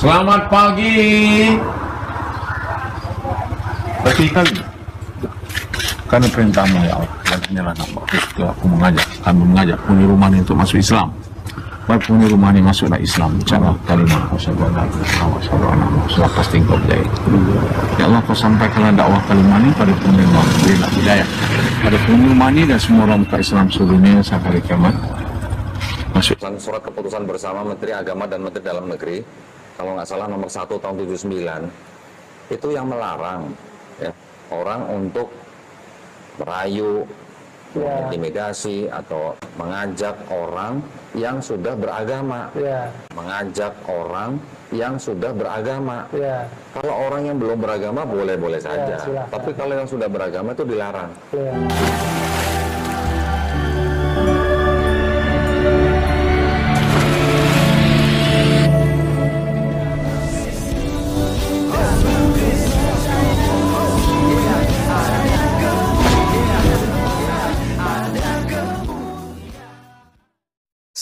Selamat pagi. Betul kali. Karena perintahmu ya Allah, dan inilah nama aku kami mengajak penghuni rumah ini untuk masuk Islam. Baik penghuni rumah ini masuklah Islam, bicara kalimat sudah pasti kau berjaya. Ya Allah, kau sampaikanlah dakwah kalimat ini pada penghuni rumah, berilah hidayah pada penghuni rumah ini dan semua orang muka Islam seluruh dunia sampai hari kiamat. Masuk. Surat keputusan bersama Menteri Agama dan Menteri Dalam Negeri, kalau nggak salah nomor 1 tahun 79, itu yang melarang ya, orang untuk merayu, intimidasi atau mengajak orang yang sudah beragama, mengajak orang yang sudah beragama. Kalau orang yang belum beragama boleh-boleh saja, tapi kalau yang sudah beragama itu dilarang.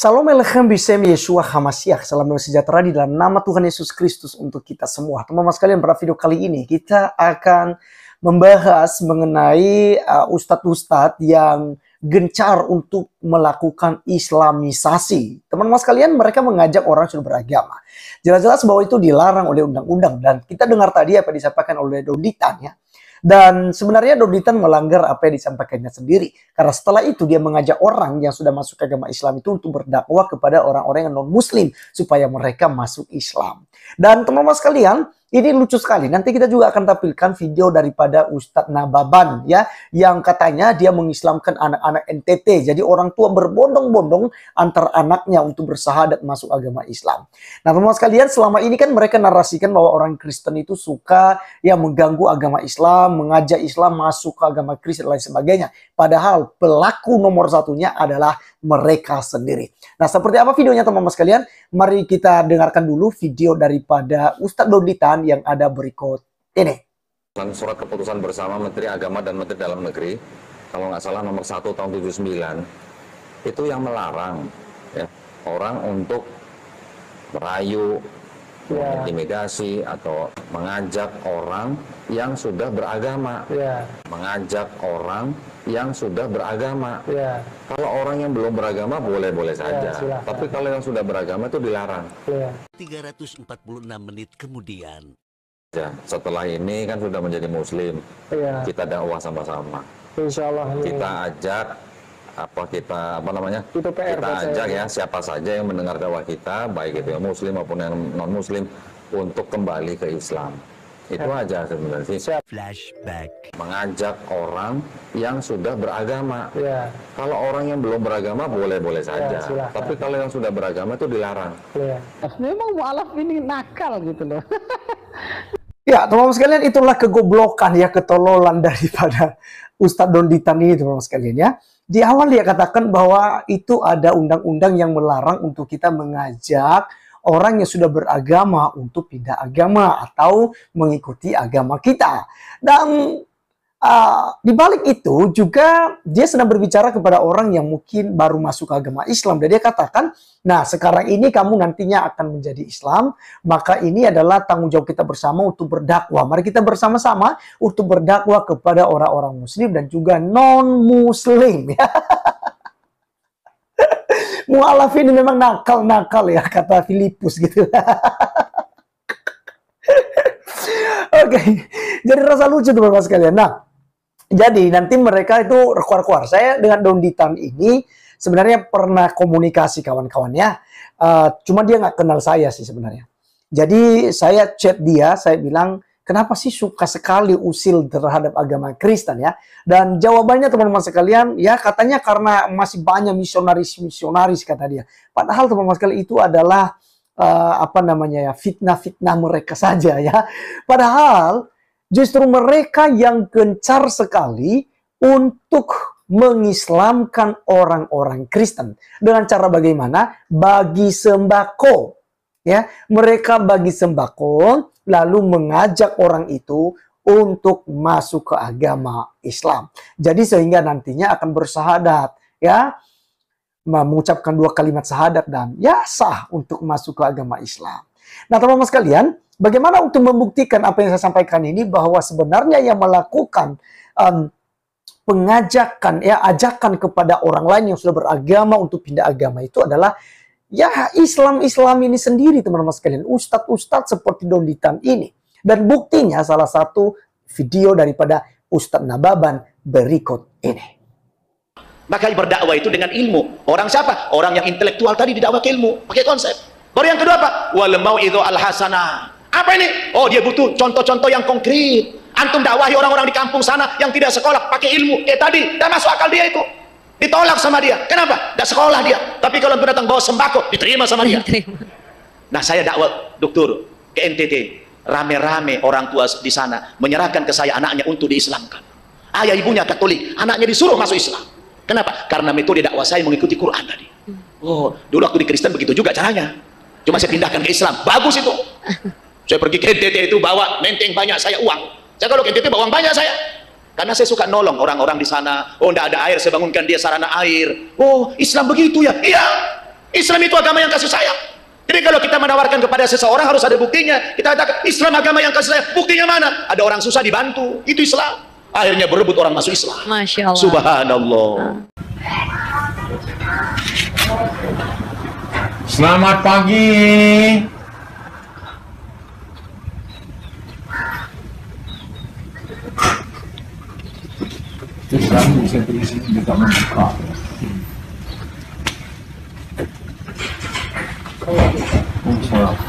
Salam Elechem Bisem Yeshua HaMashiach. Salam damai sejahtera di dalam nama Tuhan Yesus Kristus untuk kita semua. Teman-teman sekalian, pada video kali ini kita akan membahas mengenai ustadz-ustadz yang gencar untuk melakukan islamisasi. Teman-teman sekalian, mereka mengajak orang sudah beragama. Jelas-jelas bahwa itu dilarang oleh undang-undang. Dan kita dengar tadi apa disampaikan oleh Doditan ya. Dan sebenarnya Doditan melanggar apa yang disampaikannya sendiri. Karena setelah itu dia mengajak orang yang sudah masuk ke agama Islam itu untuk berdakwah kepada orang-orang yang non-muslim. Supaya mereka masuk Islam. Dan teman-teman sekalian, ini lucu sekali. Nanti kita juga akan tampilkan video daripada Ustadz Nababan ya, yang katanya dia mengislamkan anak-anak NTT. Jadi orang tua berbondong-bondong antar anaknya untuk bersahadat masuk agama Islam. Nah, teman-teman sekalian, selama ini kan mereka narasikan bahwa orang Kristen itu suka yang mengganggu agama Islam, mengajak Islam masuk ke agama Kristen dan lain sebagainya. Padahal pelaku nomor satunya adalah mereka sendiri. Nah, seperti apa videonya teman-teman sekalian? Mari kita dengarkan dulu video daripada Ustadz Doditan yang ada berikut ini. Surat keputusan bersama Menteri Agama dan Menteri Dalam Negeri, kalau nggak salah nomor 1 tahun 79, itu yang melarang ya, orang untuk merayu, intimidasi atau mengajak orang yang sudah beragama, mengajak orang yang sudah beragama. Kalau orang yang belum beragama boleh-boleh saja, tapi kalau yang sudah beragama itu dilarang. 346 menit kemudian. Ya, setelah ini kan sudah menjadi muslim, kita dakwah sama-sama. Insya Allah. Kita ajak kita ajak ya siapa saja yang mendengar dakwah kita, baik itu yang muslim maupun yang non muslim, untuk kembali ke Islam. Itu aja sebenarnya sih. Flashback. Mengajak orang yang sudah beragama. Kalau orang yang belum beragama boleh-boleh saja, tapi kalau yang sudah beragama itu dilarang. Memang mu'alaf ini nakal gitu loh. Ya, teman-teman sekalian, itulah kegoblokan ya, ketololan daripada Ustadz Doditan ini, teman-teman sekalian ya. Di awal dia katakan bahwa itu ada undang-undang yang melarang untuk kita mengajak orang yang sudah beragama untuk pindah agama atau mengikuti agama kita. Dan di balik itu juga dia sedang berbicara kepada orang yang mungkin baru masuk ke agama Islam. Dan dia katakan, nah sekarang ini kamu nantinya akan menjadi Islam, maka ini adalah tanggung jawab kita bersama untuk berdakwah. Mari kita bersama-sama untuk berdakwah kepada orang-orang muslim dan juga non-muslim. Mu'alaf ini memang nakal-nakal ya, kata Filipus gitu. Oke, jadi rasa lucu teman-teman sekalian. Nah, jadi nanti mereka itu keluar-keluar. Saya dengan Doditan ini sebenarnya pernah komunikasi kawan-kawannya. Cuma dia nggak kenal saya sih sebenarnya. Jadi saya chat dia, saya bilang, kenapa sih suka sekali usil terhadap agama Kristen ya? Dan jawabannya teman-teman sekalian, ya katanya karena masih banyak misionaris kata dia. Padahal teman-teman sekalian itu adalah fitnah-fitnah mereka saja ya. Padahal justru mereka yang gencar sekali untuk mengislamkan orang-orang Kristen. Dengan cara bagaimana? Bagi sembako. Ya, mereka bagi sembako, lalu mengajak orang itu untuk masuk ke agama Islam. Jadi sehingga nantinya akan bersahadat. Ya, mengucapkan 2 kalimat syahadat dan ya sah untuk masuk ke agama Islam. Nah, teman-teman sekalian, bagaimana untuk membuktikan apa yang saya sampaikan ini, bahwa sebenarnya yang melakukan pengajakan, ajakan kepada orang lain yang sudah beragama untuk pindah agama itu adalah Islam ini sendiri, teman-teman sekalian. Ustadz-ustadz seperti Donditan ini. Dan buktinya salah satu video daripada Ustadz Nababan berikut ini. Maka berdakwah itu dengan ilmu. Orang siapa? Orang yang intelektual tadi didakwah ke ilmu, pakai konsep. Baru yang kedua apa? Wal mau'idhah al-hasanah. Apa ini? Oh, dia butuh contoh-contoh yang konkret. Antum dakwahi orang-orang di kampung sana yang tidak sekolah pakai ilmu. Tadi tidak masuk akal dia itu. Ditolak sama dia. Kenapa? Tidak sekolah dia. Tapi kalau antum datang bawa sembako, diterima sama dia. Nah, saya dakwah dokter ke NTT. Rame-rame orang tua di sana menyerahkan ke saya anaknya untuk diislamkan. Ayah ibunya Katolik, anaknya disuruh masuk Islam. Kenapa? Karena metode dakwah saya mengikuti Quran tadi. Oh, dulu waktu di Kristen begitu juga caranya. Cuma saya pindahkan ke Islam. Bagus itu. Saya pergi ke NTT itu bawa menteng banyak saya uang. Saya kalau ke NTT bawa uang banyak saya. Karena saya suka nolong orang-orang di sana. Oh, tidak ada air, saya bangunkan dia sarana air. Oh, Islam begitu ya? Iya. Islam itu agama yang kasih sayang. Jadi kalau kita menawarkan kepada seseorang harus ada buktinya. Kita katakan Islam agama yang kasih sayang. Buktinya mana? Ada orang susah dibantu. Itu Islam. Akhirnya berebut orang masuk Islam. Masya Allah. Subhanallah. Selamat pagi.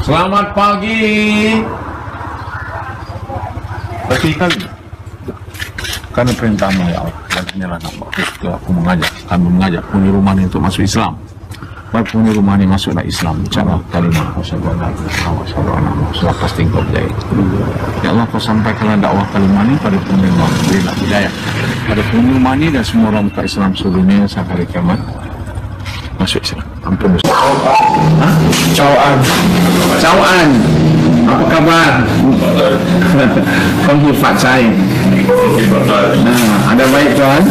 Selamat pagi. Berarti karena perintahmu ya Allah, dan inilah aku mengajak penghuni rumah ini untuk masuk Islam. Baik penghuni rumah ini masuklah Islam. Cara kalimat lepas tingkau jaya. Ya Allah, kau sampaikanlah dakwah kalimat ini pada penghuni rumah, berilah hidayah pada penghuni rumah ini dan semua orang muka Islam seluruh dunia sampai hari kiamat masuk Islam. Ampun dosa. Cawan, apa kabar? Kamu Pak Cai. Nah, ada baik tuan.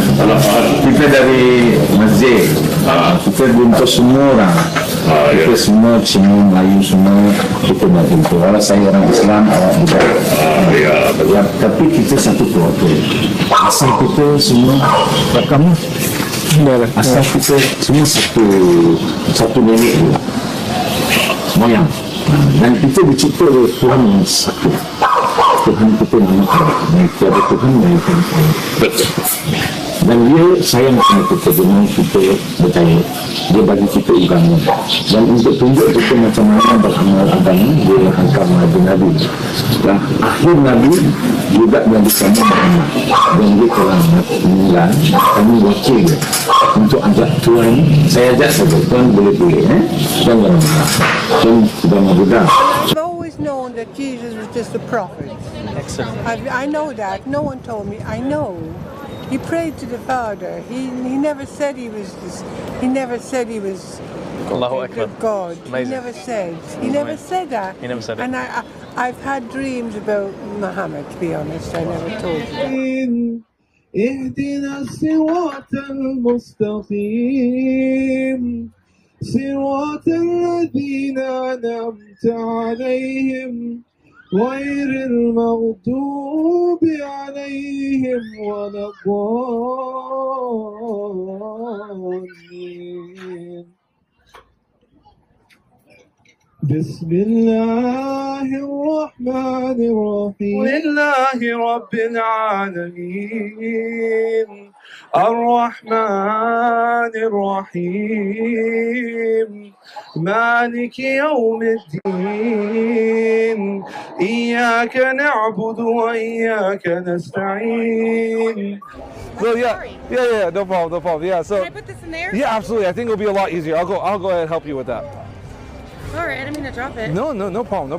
Kita dari masjid. Kita jumpa semua orang. Kita semua Cina, Melayu semua kita nak jumpa. Walau saya orang Islam, awak bukan. Ya, tapi kita satu keluarga. Asal kita semua kamu. Asal kita semua satu nenek juga. Moyang. Dan kita dicipta oleh Tuhan yang satu. Tuhan kita nama Allah. Tiada Tuhan yang betul. Dan dia sayang sama kita dengan kita percaya. Dia bagi kita agama. Dan untuk tunjuk kita macam mana beramal agama, dia angkat Nabi. Dan akhir Nabi juga Nabi kami beramal. Dan dia telah meninggal. Kami wakil dia untuk ajak Tuhan. Saya ajak saja. Tuhan boleh-boleh. Jangan marah. Tuhan sudah mudah. I've always known that Jesus was just a prophet. I know that. No one told me. I know. He prayed to the Father. He never said he was this. He never said he was God. Amazing. He never said. He never said that. He never said it. And I've had dreams about Muhammad. To be honest, I never told you. اهدنا الصراط المستقيم صراط الذين أنعمت عليهم غير المغضوب عليهم ولا الضالين بسم الله الرحمن الرحيم لله رب العالمين الرحمن الرحيم مالك يوم الدين إياك نعبد وإياك نستعين. So yeah, no problem. Yeah, so can I put this in there? Yeah, absolutely. I think it'll be a lot easier. I'll go ahead and help you with that. All right, I didn't mean to drop it. No problem.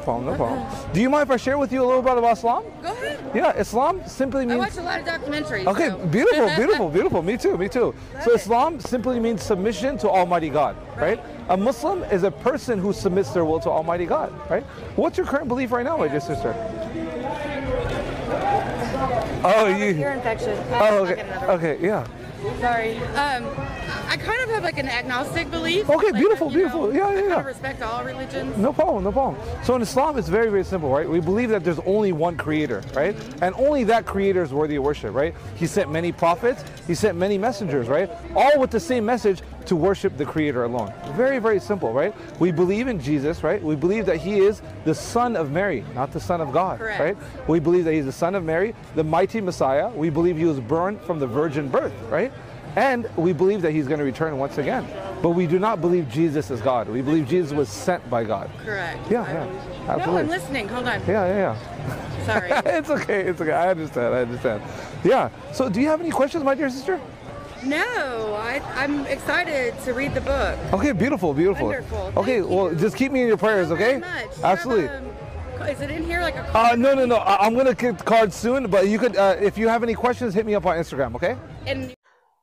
Do you mind if I share with you a little bit about Islam? Go ahead. Yeah, Islam simply means. I watch a lot of documentaries. Okay, so. beautiful. Me too. So Islam simply means submission to Almighty God, right? A Muslim is a person who submits their will to Almighty God, right? What's your current belief right now, my dear sister? Ear infection. Oh, okay, yeah. Sorry. I kind of have like an agnostic belief. Okay, like, beautiful, you beautiful. know, Yeah, yeah, I kind yeah. of respect all religions. No problem, no problem. So in Islam, it's very, very simple, right? We believe that there's only one creator, right? And only that creator is worthy of worship, right? He sent many prophets, he sent many messengers, right? All with the same message to worship the creator alone. Very, very simple, right? We believe in Jesus, right? We believe that he is the son of Mary, not the son of God, Correct. right? We believe that he's the son of Mary, the mighty Messiah. We believe he was born from the virgin birth, right? And we believe that he's going to return once again. But we do not believe Jesus is God. We believe Jesus was sent by God. Correct. Yeah, I yeah, believe- absolutely. No, I'm listening. Hold on. Yeah, yeah, yeah. Sorry. It's okay, it's okay. I understand. Yeah. So do you have any questions, my dear sister? No, I'm excited to read the book. Okay, beautiful, beautiful. Wonderful. Okay, well, just keep me in your prayers, okay? Very much. Absolutely. Is it in here like a No. I'm gonna get cards soon, but you could, if you have any questions, hit me up on Instagram, okay?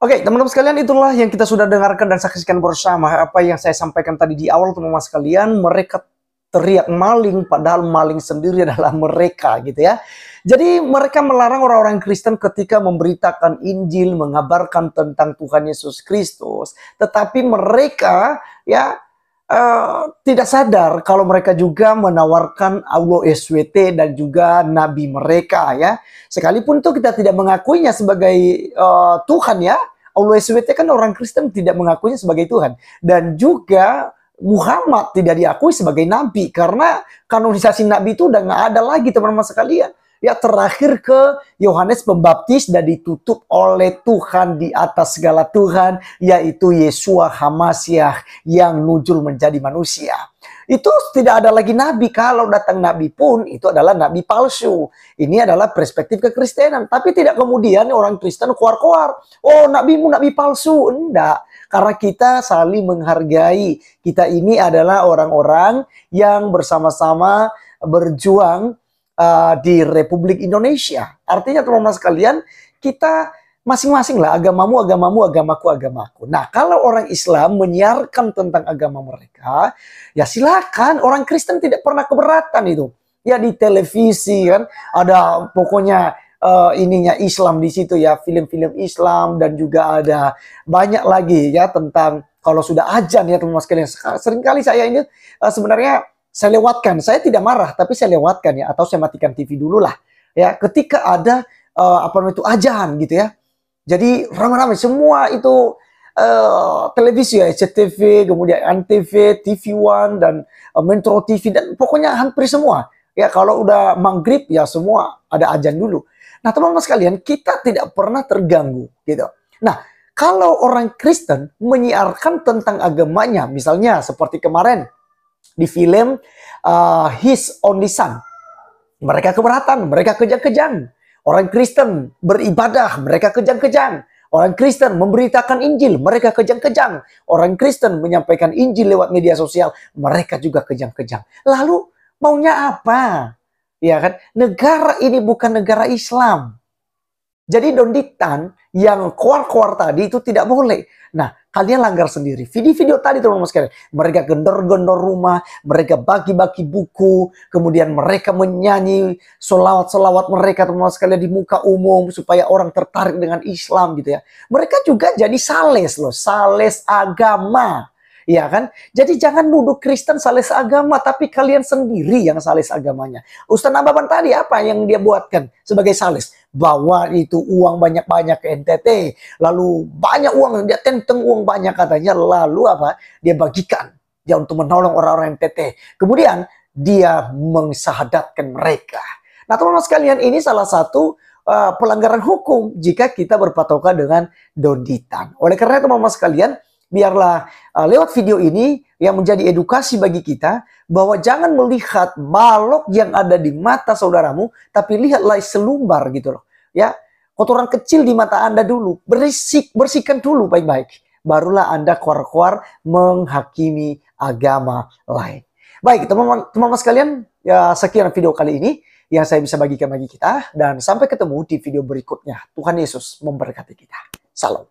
Oke, teman-teman sekalian, itulah yang kita sudah dengarkan dan saksikan bersama. Apa yang saya sampaikan tadi di awal, teman-teman sekalian, mereka teriak maling, padahal maling sendiri adalah mereka, gitu ya. Jadi mereka melarang orang-orang Kristen ketika memberitakan Injil, mengabarkan tentang Tuhan Yesus Kristus. Tetapi mereka ya tidak sadar kalau mereka juga menawarkan Allah SWT dan juga Nabi mereka ya. Sekalipun itu kita tidak mengakuinya sebagai Tuhan ya. Allah SWT kan orang Kristen tidak mengakuinya sebagai Tuhan. Dan juga Muhammad tidak diakui sebagai Nabi. Karena kanonisasi Nabi itu udah nggak ada lagi teman-teman sekalian. Ya terakhir ke Yohanes Pembaptis dan ditutup oleh Tuhan di atas segala Tuhan. Yaitu Yeshua HaMashiach yang nujul menjadi manusia. Itu tidak ada lagi nabi. Kalau datang nabi pun itu adalah nabi palsu. Ini adalah perspektif kekristenan. Tapi tidak kemudian orang Kristen keluar-keluar. Oh, nabimu nabi palsu. Enggak. Karena kita saling menghargai. Kita ini adalah orang-orang yang bersama-sama berjuang di Republik Indonesia. Artinya teman-teman sekalian, kita masing-masing lah, agamamu, agamamu, agamaku, agamaku. Nah, kalau orang Islam menyiarkan tentang agama mereka, ya silakan. Orang Kristen tidak pernah keberatan itu. Ya di televisi kan, ada pokoknya ininya Islam di situ ya, film-film Islam dan juga ada banyak lagi ya tentang kalau sudah azan ya teman-teman sekalian. Seringkali saya ini sebenarnya saya lewatkan. Saya tidak marah, tapi saya lewatkan ya, atau saya matikan TV dulu lah. Ya, ketika ada apa namanya itu azan gitu ya. Jadi ramai-ramai semua itu televisi ya, SCTV, kemudian Antv, TV One dan Metro TV dan pokoknya hampir semua. Ya kalau udah maghrib ya semua ada azan dulu. Nah teman-teman sekalian, kita tidak pernah terganggu gitu. Nah kalau orang Kristen menyiarkan tentang agamanya, misalnya seperti kemarin di film His Only Son, mereka keberatan, mereka kejang-kejang. Orang Kristen beribadah, mereka kejang-kejang. Orang Kristen memberitakan Injil, mereka kejang-kejang. Orang Kristen menyampaikan Injil lewat media sosial, mereka juga kejang-kejang. Lalu maunya apa? Ya kan? Negara ini bukan negara Islam. Jadi donditan yang keluar-keluar tadi itu tidak boleh. Nah, kalian langgar sendiri. Video-video tadi teman-teman sekalian, mereka gendor-gendor rumah, mereka bagi-bagi buku, kemudian mereka menyanyi selawat-selawat mereka teman-teman sekalian di muka umum supaya orang tertarik dengan Islam gitu ya. Mereka juga jadi sales loh, sales agama. Ya kan? Jadi jangan nuduh Kristen sales agama, tapi kalian sendiri yang sales agamanya. Ustaz Nababan tadi apa yang dia buatkan sebagai sales? Bawa itu uang banyak-banyak ke NTT, lalu banyak uang, dia tenteng uang banyak katanya, lalu apa? Dia bagikan dia untuk menolong orang-orang NTT. Kemudian dia mensyahadatkan mereka. Nah teman-teman sekalian, ini salah satu pelanggaran hukum jika kita berpatokan dengan donditan. Oleh karena itu teman-teman sekalian, biarlah lewat video ini yang menjadi edukasi bagi kita bahwa jangan melihat balok yang ada di mata saudaramu, tapi lihatlah selumbar gitu loh. Ya, kotoran kecil di mata Anda dulu, bersihkan dulu baik-baik. Barulah Anda keluar-keluar menghakimi agama lain. Baik, teman-teman sekalian, ya sekian video kali ini yang saya bisa bagikan bagi kita, dan sampai ketemu di video berikutnya. Tuhan Yesus memberkati kita. Salam.